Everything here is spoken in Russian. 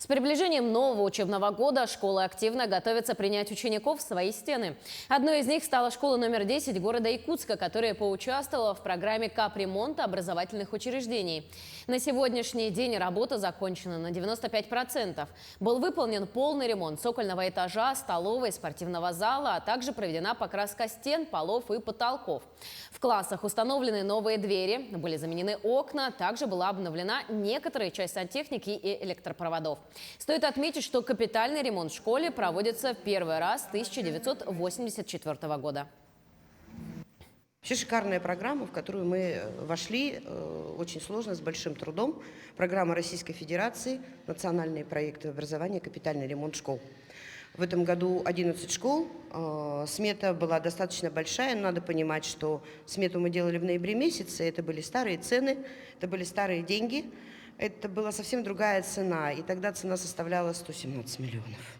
С приближением нового учебного года школы активно готовятся принять учеников в свои стены. Одной из них стала школа номер 10 города Якутска, которая поучаствовала в программе капремонта образовательных учреждений. На сегодняшний день работа закончена на 95%. Был выполнен полный ремонт цокольного этажа, столовой, спортивного зала, а также проведена покраска стен, полов и потолков. В классах установлены новые двери, были заменены окна, также была обновлена некоторая часть сантехники и электропроводов. Стоит отметить, что капитальный ремонт в школе проводится в первый раз с 1984 года. Вообще шикарная программа, в которую мы вошли очень сложно, с большим трудом. Программа Российской Федерации «Национальные проекты образования. Капитальный ремонт школ». В этом году 11 школ. Смета была достаточно большая, но надо понимать, что смету мы делали в ноябре месяце. Это были старые цены, это были старые деньги. Это была совсем другая цена, и тогда цена составляла 117 миллионов.